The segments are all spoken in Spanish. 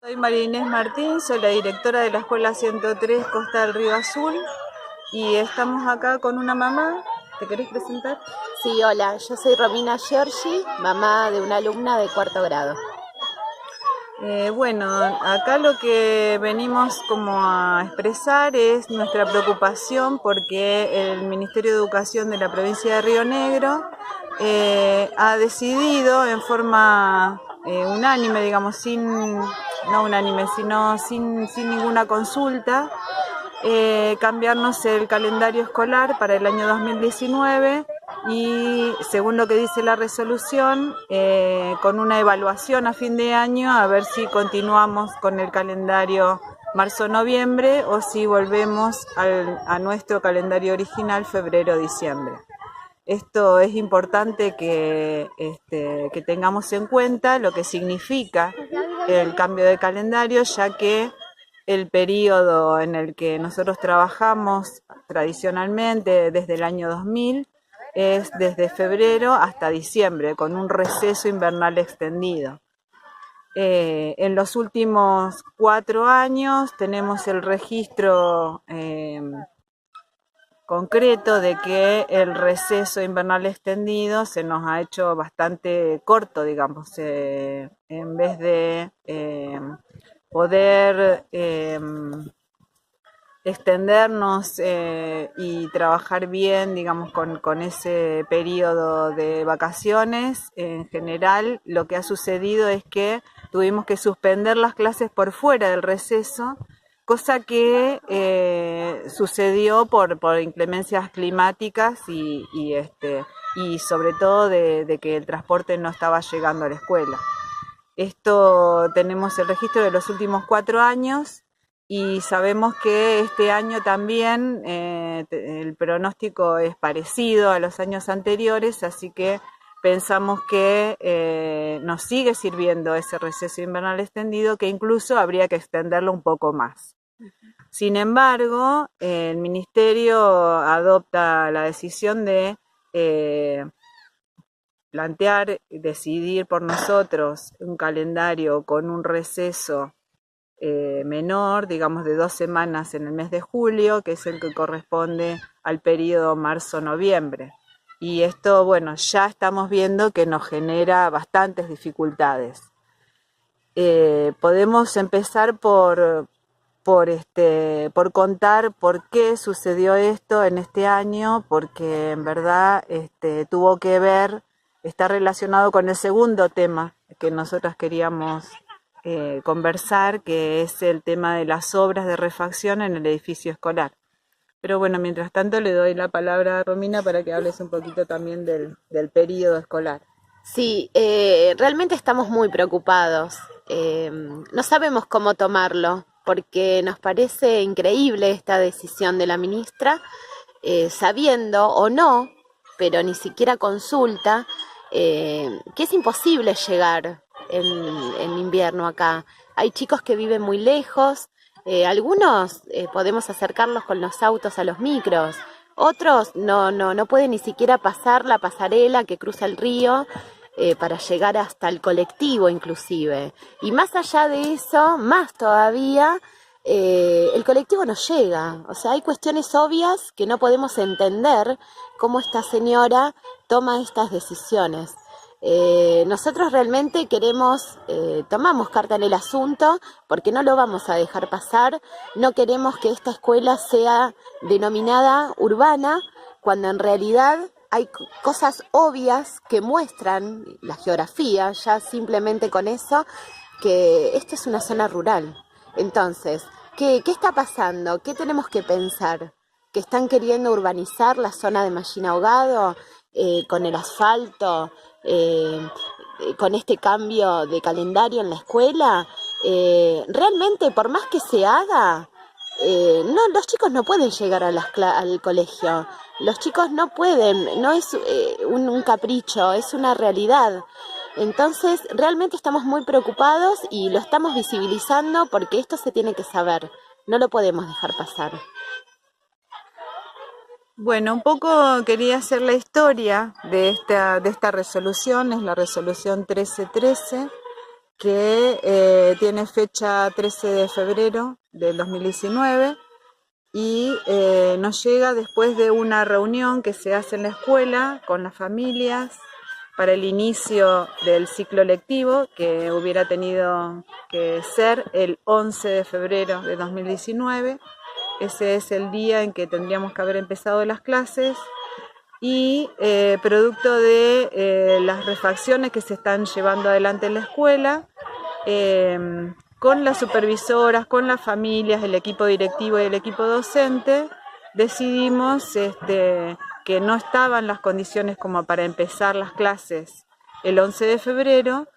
Soy María Inés Martín, soy la directora de la Escuela 103 Costa del Río Azul y estamos acá con una mamá. ¿Te querés presentar? Sí, hola, yo soy Romina Giorgi, mamá de una alumna de cuarto grado. Bueno, acá lo que venimos como a expresar es nuestra preocupación porque el Ministerio de Educación de la provincia de Río Negro ha decidido en forma unánime, digamos, no unánime, sino sin ninguna consulta, cambiarnos el calendario escolar para el año 2019 y, según lo que dice la resolución, con una evaluación a fin de año a ver si continuamos con el calendario marzo-noviembre o si volvemos a nuestro calendario original febrero-diciembre. Esto es importante que tengamos en cuenta lo que significa el cambio de calendario, ya que el periodo en el que nosotros trabajamos tradicionalmente desde el año 2000 es desde febrero hasta diciembre, con un receso invernal extendido. En los últimos 4 años tenemos el registro concreto de que el receso invernal extendido se nos ha hecho bastante corto, digamos, en vez de poder extendernos y trabajar bien, digamos, con ese periodo de vacaciones. En general, lo que ha sucedido es que tuvimos que suspender las clases por fuera del receso, cosa que sucedió por inclemencias climáticas y sobre todo de que el transporte no estaba llegando a la escuela. Esto tenemos el registro de los últimos 4 años y sabemos que este año también el pronóstico es parecido a los años anteriores, así que pensamos que nos sigue sirviendo ese receso invernal extendido, que incluso habría que extenderlo un poco más. Sin embargo, el Ministerio adopta la decisión de plantear y decidir por nosotros un calendario con un receso menor, digamos de 2 semanas en el mes de julio, que es el que corresponde al periodo marzo-noviembre. Y esto, bueno, ya estamos viendo que nos genera bastantes dificultades. Podemos empezar por contar por qué sucedió esto en este año, porque en verdad tuvo que ver, está relacionado con el segundo tema que nosotros queríamos conversar, que es el tema de las obras de refacción en el edificio escolar. Pero bueno, mientras tanto le doy la palabra a Romina para que hables un poquito también del periodo escolar. Sí, realmente estamos muy preocupados. No sabemos cómo tomarlo porque nos parece increíble esta decisión de la ministra, sabiendo o no, pero ni siquiera consulta, que es imposible llegar en invierno acá. Hay chicos que viven muy lejos, algunos podemos acercarlos con los autos a los micros, otros no pueden ni siquiera pasar la pasarela que cruza el río para llegar hasta el colectivo inclusive. Y más allá de eso, más todavía, el colectivo no llega. O sea, hay cuestiones obvias que no podemos entender cómo esta señora toma estas decisiones. Nosotros realmente tomamos carta en el asunto porque no lo vamos a dejar pasar. No queremos que esta escuela sea denominada urbana cuando en realidad hay cosas obvias que muestran la geografía, ya simplemente con eso, que esta es una zona rural. Entonces, ¿qué está pasando? ¿Qué tenemos que pensar? ¿Que están queriendo urbanizar la zona de Mallín Ahogado con el asfalto, con este cambio de calendario en la escuela? Realmente, por más que se haga, no, los chicos no pueden llegar al colegio. Los chicos no pueden, no es un capricho, es una realidad. Entonces, realmente estamos muy preocupados y lo estamos visibilizando porque esto se tiene que saber. No lo podemos dejar pasar. Bueno, un poco quería hacer la historia de esta resolución, es la resolución 1313, que tiene fecha 13 de febrero del 2019 y nos llega después de una reunión que se hace en la escuela con las familias para el inicio del ciclo lectivo, que hubiera tenido que ser el 11 de febrero de 2019. Ese es el día en que tendríamos que haber empezado las clases y producto de las refacciones que se están llevando adelante en la escuela, con las supervisoras, con las familias, el equipo directivo y el equipo docente, decidimos que no estaban las condiciones como para empezar las clases el 11 de febrero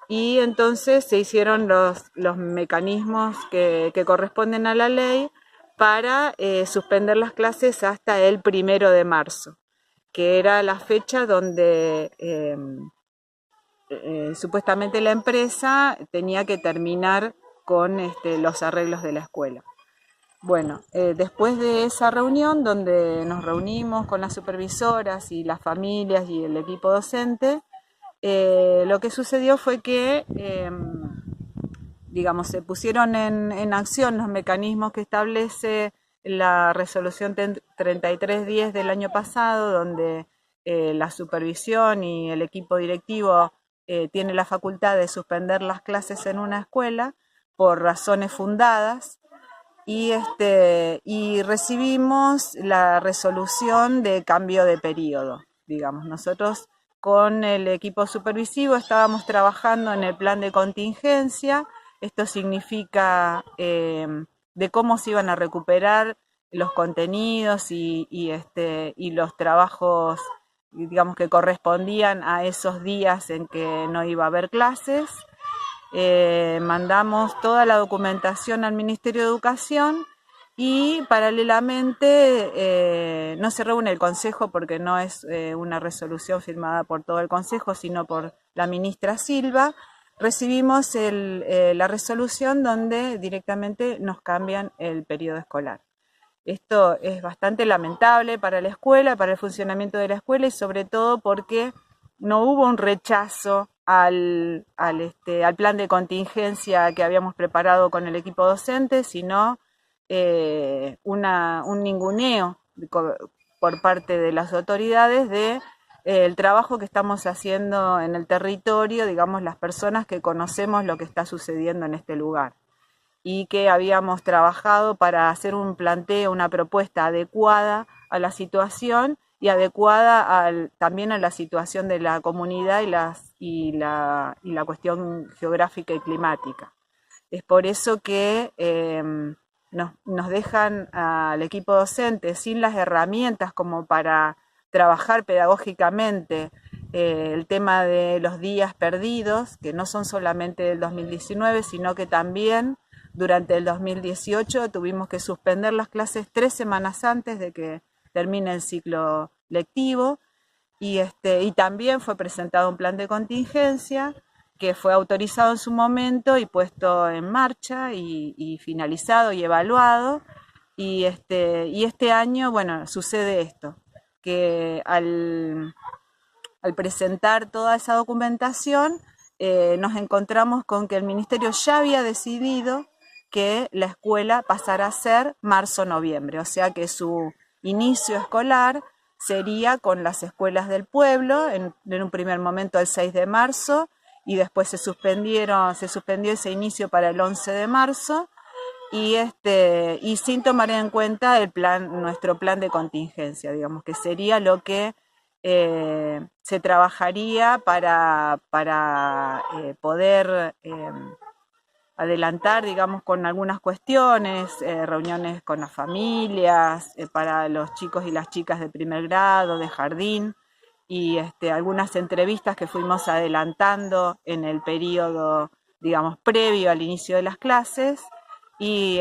y entonces se hicieron los mecanismos que corresponden a la ley para suspender las clases hasta el 1 de marzo, que era la fecha donde supuestamente la empresa tenía que terminar con los arreglos de la escuela. Bueno, después de esa reunión donde nos reunimos con las supervisoras y las familias y el equipo docente, lo que sucedió fue que digamos, se pusieron en acción los mecanismos que establece la resolución 3310 del año pasado, donde la supervisión y el equipo directivo tiene la facultad de suspender las clases en una escuela por razones fundadas y recibimos la resolución de cambio de periodo. Digamos, nosotros con el equipo supervisivo estábamos trabajando en el plan de contingencia. Esto significa de cómo se iban a recuperar los contenidos y los trabajos, digamos, que correspondían a esos días en que no iba a haber clases. Mandamos toda la documentación al Ministerio de Educación y paralelamente no se reúne el Consejo porque no es una resolución firmada por todo el Consejo, sino por la ministra Silva. Recibimos la resolución donde directamente nos cambian el periodo escolar. Esto es bastante lamentable para la escuela, para el funcionamiento de la escuela y sobre todo porque no hubo un rechazo al plan de contingencia que habíamos preparado con el equipo docente, sino un ninguneo por parte de las autoridades de el trabajo que estamos haciendo en el territorio, digamos, las personas que conocemos lo que está sucediendo en este lugar y que habíamos trabajado para hacer un planteo, una propuesta adecuada a la situación y adecuada también a la situación de la comunidad y la cuestión geográfica y climática. Es por eso que nos dejan al equipo docente sin las herramientas como para trabajar pedagógicamente el tema de los días perdidos, que no son solamente del 2019, sino que también durante el 2018 tuvimos que suspender las clases 3 semanas antes de que termine el ciclo lectivo y también fue presentado un plan de contingencia que fue autorizado en su momento y puesto en marcha y finalizado y evaluado. Y este año, bueno, sucede esto, que al presentar toda esa documentación nos encontramos con que el Ministerio ya había decidido que la escuela pasará a ser marzo-noviembre, o sea que su inicio escolar sería con las escuelas del pueblo, en un primer momento el 6 de marzo, y después se suspendió ese inicio para el 11 de marzo, y sin tomar en cuenta nuestro plan de contingencia, digamos, que sería lo que se trabajaría para poder adelantar, digamos, con algunas cuestiones, reuniones con las familias, para los chicos y las chicas de primer grado, de jardín, y algunas entrevistas que fuimos adelantando en el periodo, digamos, previo al inicio de las clases. Y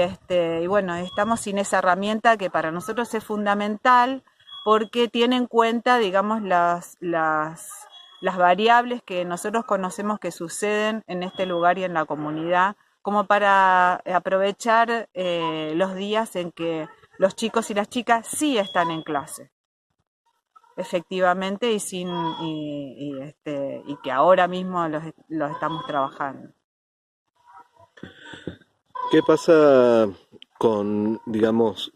bueno, estamos sin esa herramienta que para nosotros es fundamental porque tiene en cuenta, digamos, las variables que nosotros conocemos que suceden en este lugar y en la comunidad, como para aprovechar los días en que los chicos y las chicas sí están en clase, efectivamente, y que ahora mismo los estamos trabajando. ¿Qué pasa con, digamos,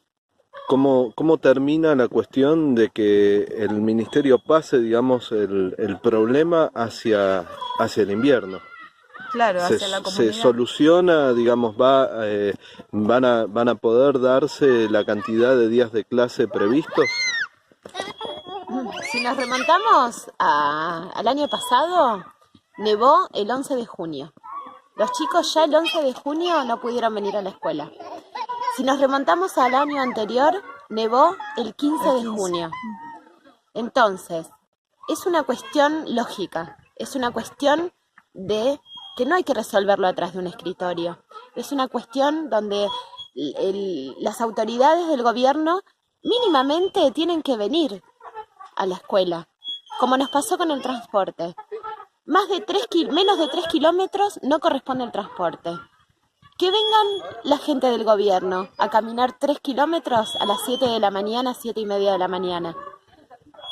cómo termina la cuestión de que el ministerio pase, digamos, el problema hacia el invierno? Claro, Se, hacia la se comunidad. soluciona, digamos, van a poder darse la cantidad de días de clase previstos. Si nos remontamos al año pasado, nevó el 11 de junio. Los chicos ya el 11 de junio no pudieron venir a la escuela. Si nos remontamos al año anterior, nevó el 15 de junio. Entonces, es una cuestión lógica, es una cuestión de que no hay que resolverlo atrás de un escritorio. Es una cuestión donde las autoridades del gobierno mínimamente tienen que venir a la escuela, como nos pasó con el transporte. Menos de 3 kilómetros no corresponde el transporte. Que vengan la gente del gobierno a caminar 3 kilómetros a las 7 de la mañana, 7:30 de la mañana.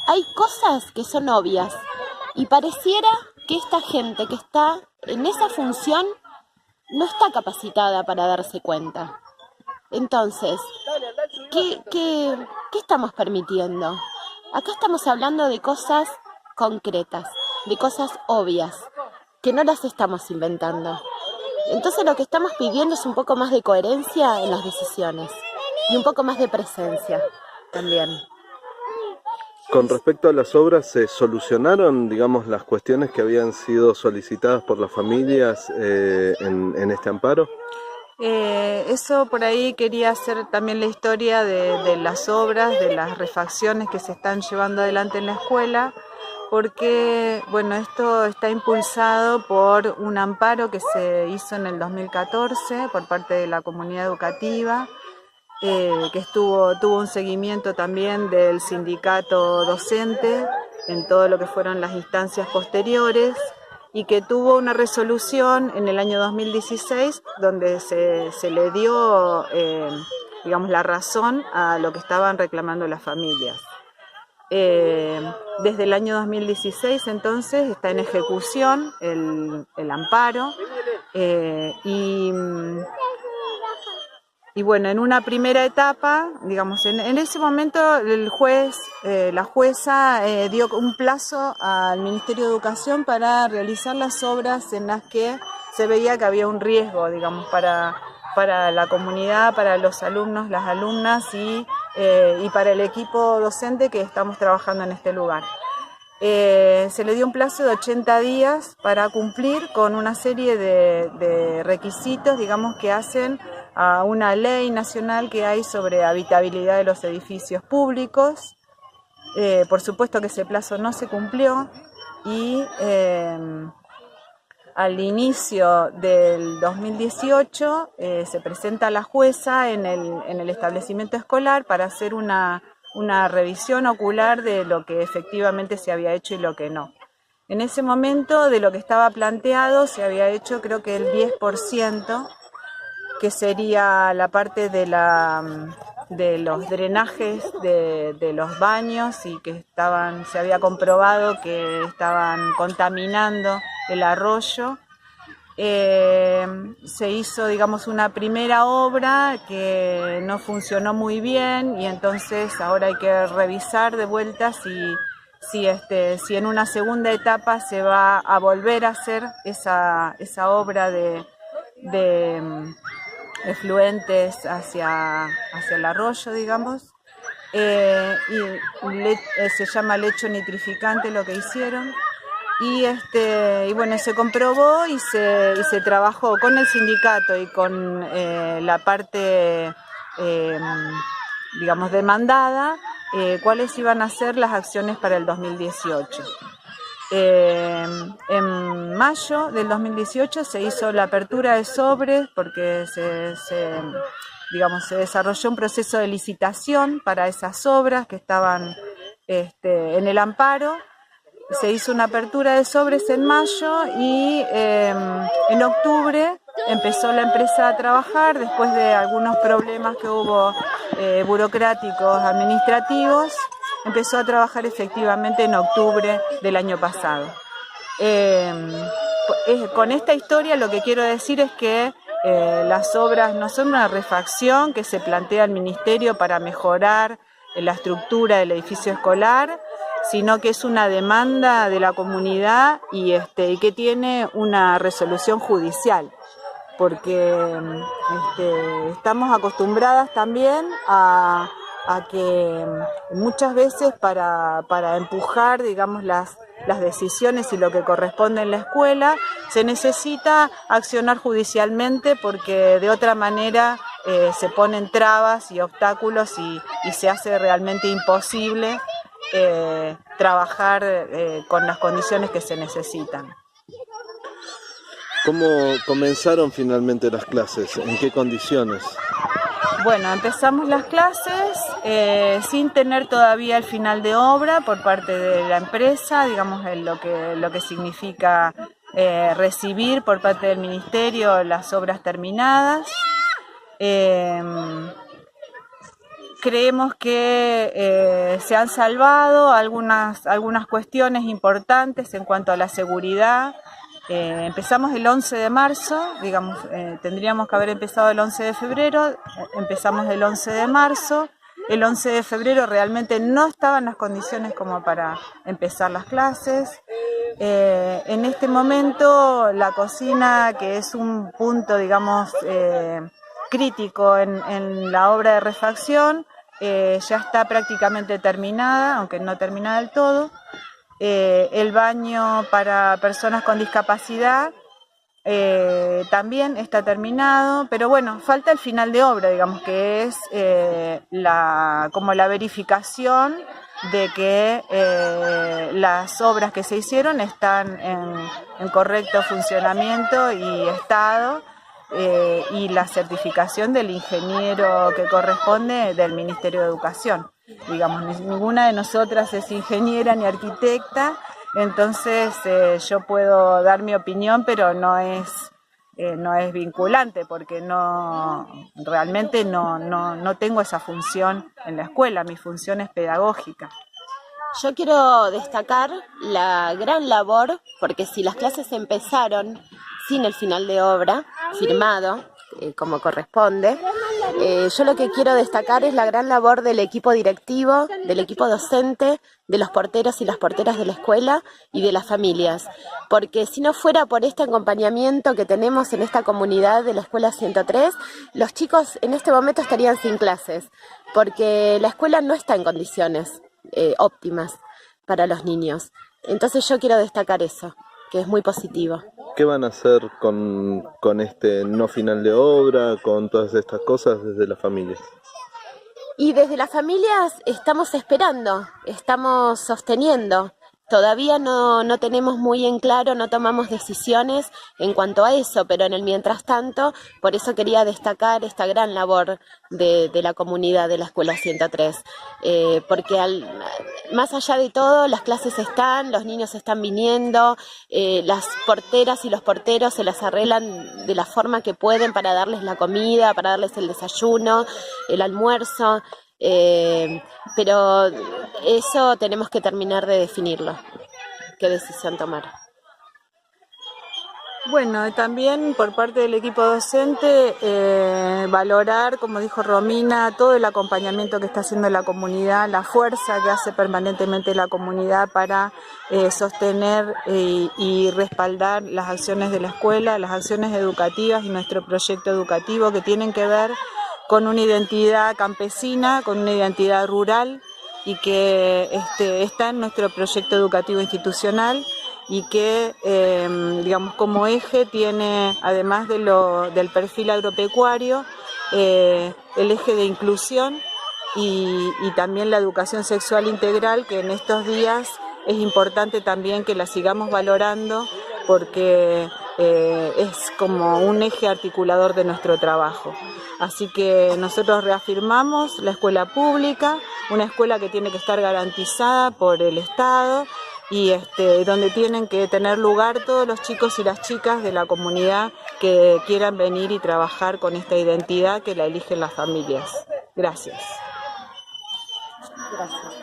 Hay cosas que son obvias y pareciera que esta gente que está en esa función no está capacitada para darse cuenta. Entonces, ¿qué estamos permitiendo? Acá estamos hablando de cosas concretas, de cosas obvias, que no las estamos inventando. Entonces lo que estamos pidiendo es un poco más de coherencia en las decisiones y un poco más de presencia también. Con respecto a las obras, ¿se solucionaron, digamos, las cuestiones que habían sido solicitadas por las familias en este amparo? Eso por ahí quería hacer también la historia de las obras, de las refacciones que se están llevando adelante en la escuela, porque bueno, esto está impulsado por un amparo que se hizo en el 2014 por parte de la comunidad educativa, que tuvo un seguimiento también del sindicato docente en todo lo que fueron las instancias posteriores, y que tuvo una resolución en el año 2016 donde se le dio digamos, la razón a lo que estaban reclamando las familias. Desde el año 2016 entonces está en ejecución el amparo, y bueno, en una primera etapa, digamos, en ese momento el juez, la jueza dio un plazo al Ministerio de Educación para realizar las obras en las que se veía que había un riesgo, digamos, para la comunidad, para los alumnos, las alumnas y para el equipo docente que estamos trabajando en este lugar. Se le dio un plazo de 80 días para cumplir con una serie de requisitos, digamos, que hacen a una ley nacional que hay sobre habitabilidad de los edificios públicos. Por supuesto que ese plazo no se cumplió y al inicio del 2018 se presenta la jueza en el establecimiento escolar para hacer una revisión ocular de lo que efectivamente se había hecho y lo que no. En ese momento, de lo que estaba planteado, se había hecho creo que el 10%, que sería la parte de los drenajes de los baños, y que se había comprobado que estaban contaminando el arroyo. Se hizo, digamos, una primera obra que no funcionó muy bien, y entonces ahora hay que revisar de vuelta si en una segunda etapa se va a volver a hacer esa obra de efluentes hacia el arroyo, digamos. Se llama lecho nitrificante lo que hicieron. Y bueno, se comprobó y se trabajó con el sindicato y con la parte, digamos, demandada, cuáles iban a ser las acciones para el 2018. En mayo del 2018 se hizo la apertura de sobres porque digamos, se desarrolló un proceso de licitación para esas obras que estaban en el amparo. Se hizo una apertura de sobres en mayo y en octubre empezó la empresa a trabajar después de algunos problemas que hubo burocráticos, administrativos. Empezó a trabajar efectivamente en octubre del año pasado. Con esta historia lo que quiero decir es que las obras no son una refacción que se plantea el Ministerio para mejorar la estructura del edificio escolar, sino que es una demanda de la comunidad y que tiene una resolución judicial, porque estamos acostumbradas también a que muchas veces para empujar, digamos, las decisiones y lo que corresponde en la escuela, se necesita accionar judicialmente porque de otra manera se ponen trabas y obstáculos y se hace realmente imposible trabajar con las condiciones que se necesitan. ¿Cómo comenzaron finalmente las clases? ¿En qué condiciones? Bueno, empezamos las clases sin tener todavía el final de obra por parte de la empresa, digamos lo que significa recibir por parte del Ministerio las obras terminadas. Creemos que se han salvado algunas cuestiones importantes en cuanto a la seguridad. Empezamos el 11 de marzo, digamos, tendríamos que haber empezado el 11 de febrero, empezamos el 11 de marzo. El 11 de febrero realmente no estaban las condiciones como para empezar las clases. En este momento la cocina, que es un punto, digamos, crítico en la obra de refacción, ya está prácticamente terminada, aunque no terminada del todo. El baño para personas con discapacidad también está terminado, pero bueno, falta el final de obra, digamos, que es como la verificación de que las obras que se hicieron están en correcto funcionamiento y estado, y la certificación del ingeniero que corresponde del Ministerio de Educación. Digamos, ninguna de nosotras es ingeniera ni arquitecta, entonces yo puedo dar mi opinión, pero no es vinculante, porque realmente no tengo esa función en la escuela, mi función es pedagógica. Yo quiero destacar la gran labor, porque si las clases empezaron sin el final de obra firmado, como corresponde, yo lo que quiero destacar es la gran labor del equipo directivo, del equipo docente, de los porteros y las porteras de la escuela y de las familias, porque si no fuera por este acompañamiento que tenemos en esta comunidad de la Escuela 103, los chicos en este momento estarían sin clases, porque la escuela no está en condiciones óptimas para los niños. Entonces yo quiero destacar eso, que es muy positivo. ¿Qué van a hacer con este no final de obra, con todas estas cosas desde las familias? Y desde las familias estamos esperando, estamos sosteniendo. Todavía no tenemos muy en claro, no tomamos decisiones en cuanto a eso, pero en el mientras tanto, por eso quería destacar esta gran labor de la comunidad de la Escuela 103, porque más allá de todo, las clases están, los niños están viniendo, las porteras y los porteros se las arreglan de la forma que pueden para darles la comida, para darles el desayuno, el almuerzo. Pero eso tenemos que terminar de definirlo, qué decisión tomar. Bueno, también por parte del equipo docente valorar, como dijo Romina, todo el acompañamiento que está haciendo la comunidad, la fuerza que hace permanentemente la comunidad para sostener y respaldar las acciones de la escuela, las acciones educativas y nuestro proyecto educativo, que tienen que ver con una identidad campesina, con una identidad rural, y que está en nuestro proyecto educativo institucional, y que, digamos, como eje tiene, además del perfil agropecuario, el eje de inclusión y también la educación sexual integral, que en estos días es importante también que la sigamos valorando, porque es como un eje articulador de nuestro trabajo. Así que nosotros reafirmamos la escuela pública, una escuela que tiene que estar garantizada por el Estado, y donde tienen que tener lugar todos los chicos y las chicas de la comunidad que quieran venir y trabajar con esta identidad que la eligen las familias. Gracias. Gracias.